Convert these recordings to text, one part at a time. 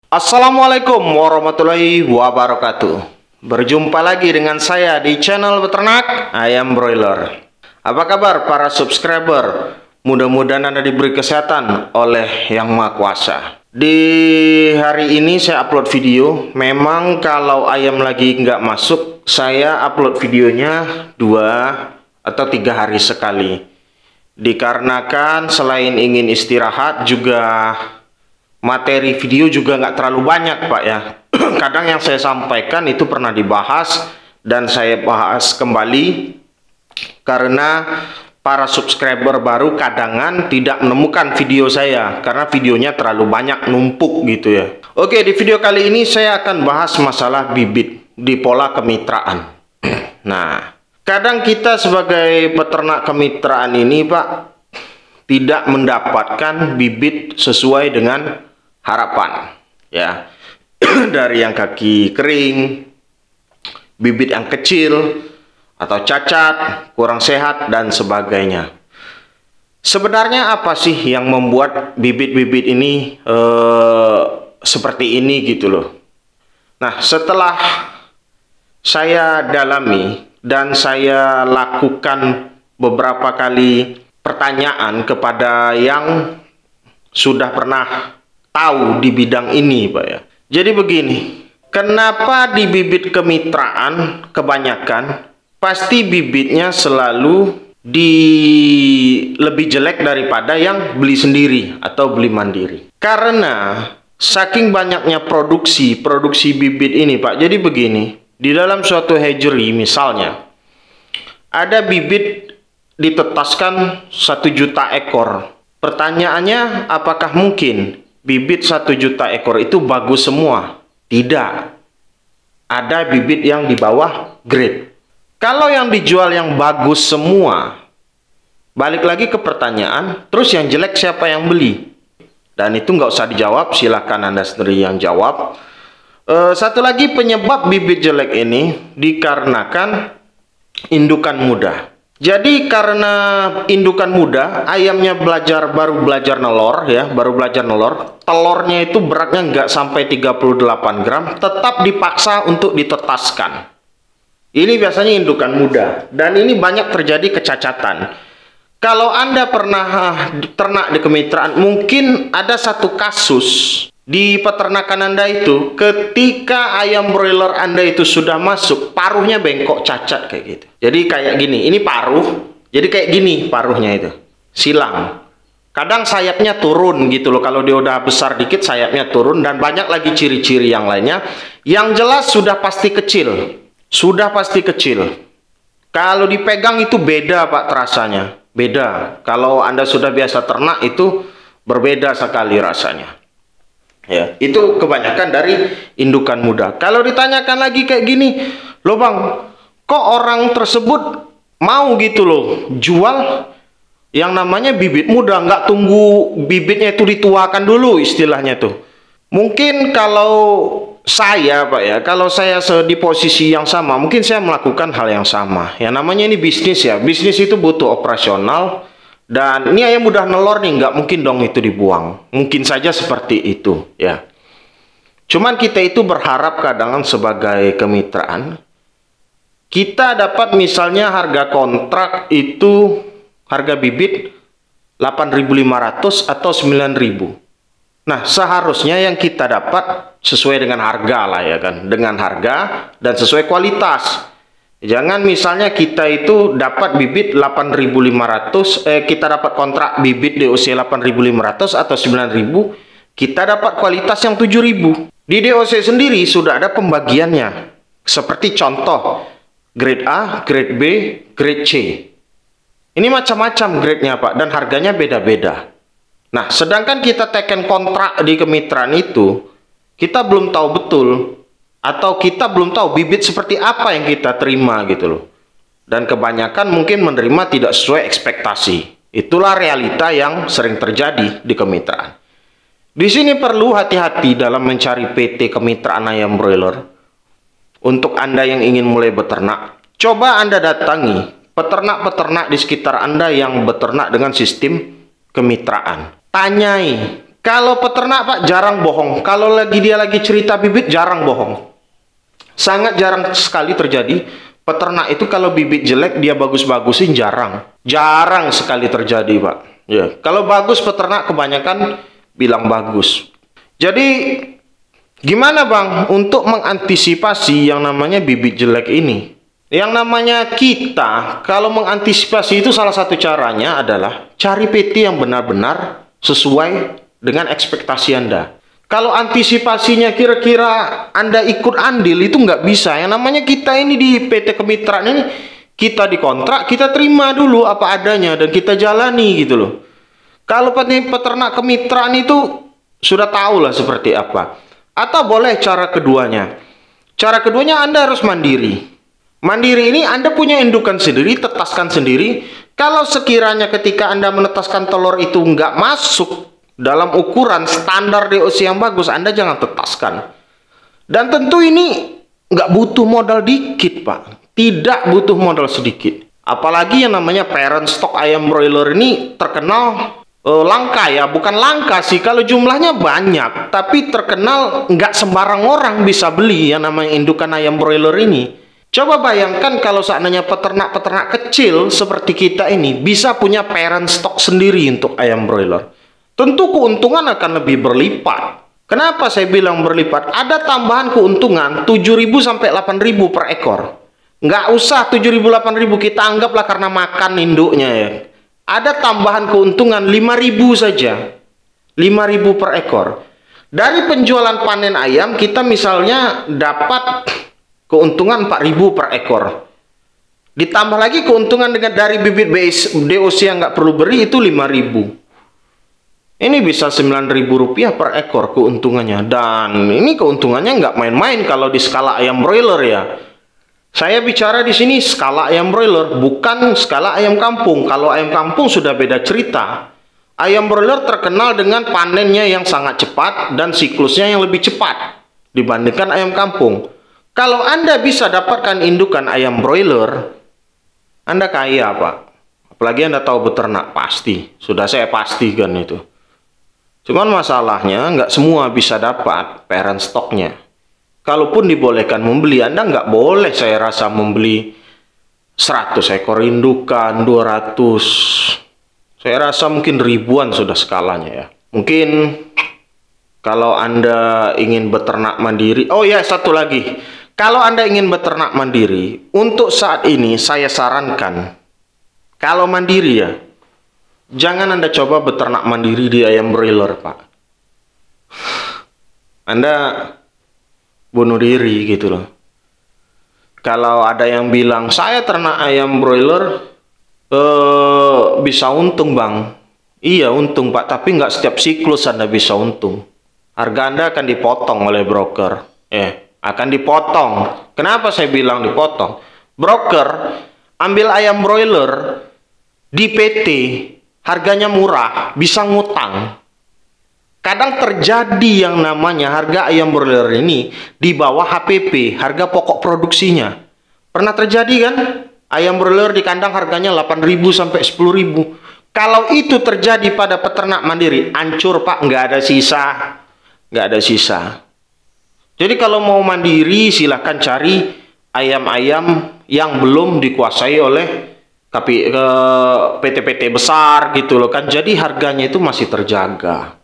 Assalamualaikum warahmatullahi wabarakatuh. Berjumpa lagi dengan saya di channel Beternak Ayam Broiler. Apa kabar para subscriber? Mudah-mudahan Anda diberi kesehatan oleh Yang Maha Kuasa. Di hari ini saya upload video. Memang kalau ayam lagi nggak masuk, saya upload videonya 2 atau 3 hari sekali. Dikarenakan selain ingin istirahat, juga materi video juga nggak terlalu banyak Pak ya. Kadang yang saya sampaikan itu pernah dibahas dan saya bahas kembali karena para subscriber baru kadangan tidak menemukan video saya karena videonya terlalu banyak, numpuk gitu ya. Oke, di video kali ini saya akan bahas masalah bibit di pola kemitraan. Nah, kadang kita sebagai peternak kemitraan ini Pak tidak mendapatkan bibit sesuai dengan harapan ya. Dari yang kaki kering, bibit yang kecil atau cacat, kurang sehat dan sebagainya. Sebenarnya apa sih yang membuat bibit-bibit ini seperti ini gitu loh. Nah, setelah saya dalami dan saya lakukan beberapa kali pertanyaan kepada yang sudah pernah tahu di bidang ini Pak ya. Jadi begini, kenapa di bibit kemitraan kebanyakan pasti bibitnya selalu lebih jelek daripada yang beli sendiri atau beli mandiri? Karena saking banyaknya produksi bibit ini Pak. Jadi begini, di dalam suatu hatchery misalnya ada bibit ditetaskan 1 juta ekor. Pertanyaannya, apakah mungkin bibit 1 juta ekor itu bagus semua? Tidak. Ada bibit yang di bawah grade. Kalau yang dijual yang bagus semua, balik lagi ke pertanyaan, terus yang jelek siapa yang beli? Dan itu nggak usah dijawab, silakan Anda sendiri yang jawab. Satu lagi penyebab bibit jelek ini dikarenakan indukan muda. Jadi karena indukan muda, ayamnya baru belajar nelor ya, telurnya itu beratnya nggak sampai 38 gram, tetap dipaksa untuk ditetaskan. Ini biasanya indukan muda, dan ini banyak terjadi kecacatan. Kalau Anda pernah ternak di kemitraan, mungkin ada satu kasus di peternakan Anda itu, ketika ayam broiler Anda itu sudah masuk, paruhnya bengkok cacat kayak gitu. Jadi kayak gini, ini paruh, jadi kayak gini paruhnya itu, silang. Kadang sayapnya turun gitu loh, kalau dia udah besar dikit sayapnya turun, dan banyak lagi ciri-ciri yang lainnya. Yang jelas sudah pasti kecil, Kalau dipegang itu beda Pak terasanya, beda. Kalau Anda sudah biasa ternak itu berbeda sekali rasanya. Ya, itu kebanyakan dari indukan muda. Kalau ditanyakan lagi kayak gini, loh Bang, kok orang tersebut mau gitu loh jual yang namanya bibit muda, nggak tunggu bibitnya itu dituakan dulu istilahnya tuh. Mungkin kalau saya Pak ya, kalau saya di posisi yang sama, mungkin saya melakukan hal yang sama. Yang namanya ini bisnis ya, bisnis itu butuh operasional. Dan ini ayam udah nelor nih, nggak mungkin dong itu dibuang. Mungkin saja seperti itu ya. Cuman kita itu berharap kadang sebagai kemitraan, kita dapat misalnya harga kontrak itu, harga bibit 8.500 atau 9.000. Nah, seharusnya yang kita dapat sesuai dengan harga lah ya kan. Dengan harga dan sesuai kualitas. Jangan misalnya kita itu dapat bibit 8.500, kita dapat kontrak bibit DOC 8.500 atau 9.000, kita dapat kualitas yang 7.000. Di DOC sendiri sudah ada pembagiannya. Seperti contoh, grade A, grade B, grade C. Ini macam-macam grade-nya Pak, dan harganya beda-beda. Nah, sedangkan kita teken kontrak di kemitraan itu, kita belum tahu betul, atau kita belum tahu bibit seperti apa yang kita terima gitu loh. Dan kebanyakan mungkin menerima tidak sesuai ekspektasi. Itulah realita yang sering terjadi di kemitraan. Di sini perlu hati-hati dalam mencari PT kemitraan ayam broiler. Untuk Anda yang ingin mulai beternak, coba Anda datangi peternak-peternak di sekitar Anda yang beternak dengan sistem kemitraan. Tanyai Kalau peternak Pak jarang bohong. Kalau dia lagi cerita bibit jarang bohong. Sangat jarang sekali terjadi. Peternak itu kalau bibit jelek dia bagus-bagusin jarang. Jarang sekali terjadi Pak. Ya, kalau bagus peternak kebanyakan bilang bagus. Jadi gimana Bang untuk mengantisipasi yang namanya bibit jelek ini? Yang namanya kita kalau mengantisipasi itu salah satu caranya adalah cari PT yang benar-benar sesuai dengan ekspektasi Anda. Kalau antisipasinya kira-kira Anda ikut andil itu nggak bisa. Yang namanya kita ini di PT Kemitraan ini, kita dikontrak, kita terima dulu apa adanya dan kita jalani gitu loh. Kalau peternak kemitraan itu sudah tahu lah seperti apa. Atau boleh cara keduanya. Cara keduanya Anda harus mandiri. Mandiri ini Anda punya indukan sendiri, tetaskan sendiri. Kalau sekiranya ketika Anda menetaskan telur itu nggak masuk dalam ukuran standar DOC yang bagus, Anda jangan tetaskan. Dan tentu ini nggak butuh modal dikit Pak. Tidak butuh modal sedikit. Apalagi yang namanya parent stock ayam broiler ini terkenal langka ya. Bukan langka sih, kalau jumlahnya banyak. Tapi terkenal nggak sembarang orang bisa beli yang namanya indukan ayam broiler ini. Coba bayangkan kalau seandainya peternak-peternak kecil seperti kita ini bisa punya parent stock sendiri untuk ayam broiler. Tentu keuntungan akan lebih berlipat. Kenapa saya bilang berlipat? Ada tambahan keuntungan 7.000 sampai 8.000 per ekor. Nggak usah 7.000 8.000, kita anggaplah karena makan induknya ya. Ada tambahan keuntungan 5.000 saja. 5.000 per ekor. Dari penjualan panen ayam kita misalnya dapat keuntungan 4.000 per ekor. Ditambah lagi keuntungan dari bibit DOC yang nggak perlu beri itu 5.000. Ini bisa Rp9.000 per ekor keuntungannya. Dan ini keuntungannya nggak main-main kalau di skala ayam broiler ya. Saya bicara di sini skala ayam broiler, bukan skala ayam kampung. Kalau ayam kampung sudah beda cerita. Ayam broiler terkenal dengan panennya yang sangat cepat dan siklusnya yang lebih cepat dibandingkan ayam kampung. Kalau Anda bisa dapatkan indukan ayam broiler, Anda kaya Pak. Apalagi Anda tahu beternak, pasti. Sudah saya pastikan itu. Cuman masalahnya nggak semua bisa dapat parent stocknya. Kalaupun dibolehkan membeli, Anda nggak boleh saya rasa membeli 100 ekor indukan, 200. Saya rasa mungkin ribuan sudah skalanya ya. Mungkin kalau Anda ingin beternak mandiri. Oh ya, satu lagi. Kalau Anda ingin beternak mandiri, untuk saat ini saya sarankan, kalau mandiri ya, jangan Anda coba beternak mandiri di ayam broiler, Pak. Anda bunuh diri gitu loh. Kalau ada yang bilang, saya ternak ayam broiler bisa untung Bang. Iya untung Pak, tapi nggak setiap siklus Anda bisa untung. Harga Anda akan dipotong oleh broker. Akan dipotong. Kenapa saya bilang dipotong? Broker ambil ayam broiler di PT, harganya murah, bisa ngutang. Kadang terjadi yang namanya harga ayam broiler ini di bawah HPP, harga pokok produksinya. Pernah terjadi kan? Ayam broiler di kandang harganya 8.000 sampai 10.000. Kalau itu terjadi pada peternak mandiri, hancur Pak, nggak ada sisa. Nggak ada sisa. Jadi kalau mau mandiri, silahkan cari ayam-ayam yang belum dikuasai oleh PT-PT besar gitu loh kan. Jadi harganya itu masih terjaga.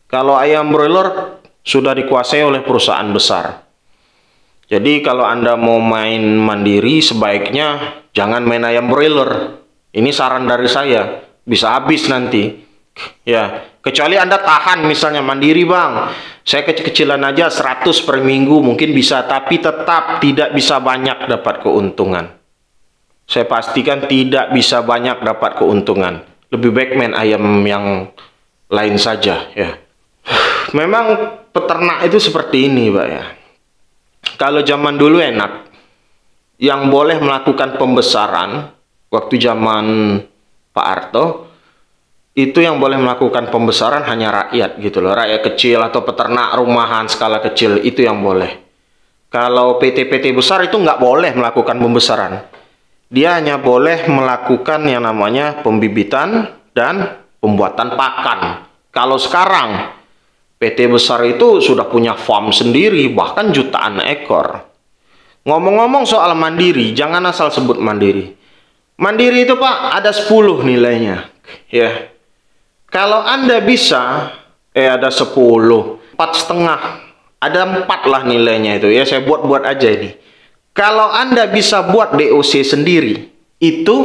Kalau ayam broiler sudah dikuasai oleh perusahaan besar. Jadi kalau Anda mau main mandiri, sebaiknya jangan main ayam broiler. Ini saran dari saya. Bisa habis nanti. Ya, kecuali Anda tahan misalnya mandiri Bang. Saya kecil-kecilan aja 100 per minggu mungkin bisa, tapi tetap tidak bisa banyak dapat keuntungan. Saya pastikan tidak bisa banyak dapat keuntungan. Lebih baik main ayam yang lain saja ya. Memang peternak itu seperti ini Pak ya. Kalau zaman dulu enak, yang boleh melakukan pembesaran waktu zaman Pak Harto, itu yang boleh melakukan pembesaran hanya rakyat gitu loh. Rakyat kecil atau peternak rumahan skala kecil, itu yang boleh. Kalau PT-PT besar itu nggak boleh melakukan pembesaran. Dia hanya boleh melakukan yang namanya pembibitan dan pembuatan pakan. Kalau sekarang PT besar itu sudah punya farm sendiri, bahkan jutaan ekor. Ngomong-ngomong soal mandiri, jangan asal sebut mandiri. Mandiri itu Pak, ada 10 nilainya. Ya. Kalau Anda bisa, ada 10, 4,5, ada 4 lah nilainya itu. Ya, saya buat-buat aja ini. Kalau Anda bisa buat DOC sendiri, itu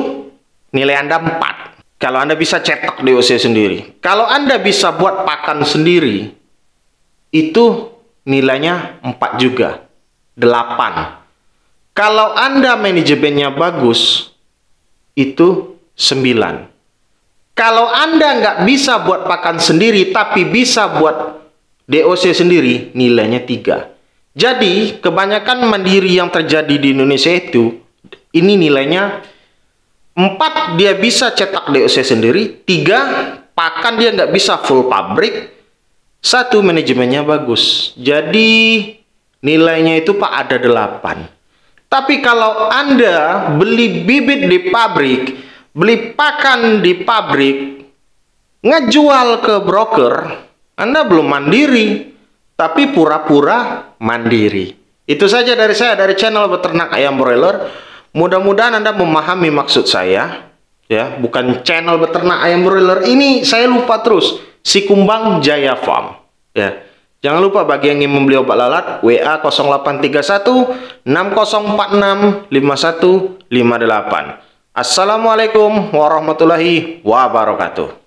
nilai Anda 4. Kalau Anda bisa cetak DOC sendiri. Kalau Anda bisa buat pakan sendiri, itu nilainya 4 juga. 8. Kalau Anda manajemennya bagus, itu 9. Kalau Anda nggak bisa buat pakan sendiri, tapi bisa buat DOC sendiri, nilainya 3. Jadi, kebanyakan mandiri yang terjadi di Indonesia itu, ini nilainya 4, dia bisa cetak DOC sendiri. 3, pakan dia nggak bisa full pabrik. 1, manajemennya bagus. Jadi nilainya itu Pak ada 8. Tapi kalau Anda beli bibit di pabrik, beli pakan di pabrik, ngejual ke broker, Anda belum mandiri, tapi pura-pura mandiri. Itu saja dari saya, dari channel Beternak Ayam Broiler. Mudah-mudahan Anda memahami maksud saya. Ya, bukan channel Beternak Ayam Broiler. Ini saya lupa terus. Si Kumbang Jaya Farm. Ya. Jangan lupa bagi yang ingin membeli obat lalat, WA 0831 6046 5158. Assalamualaikum warahmatullahi wabarakatuh.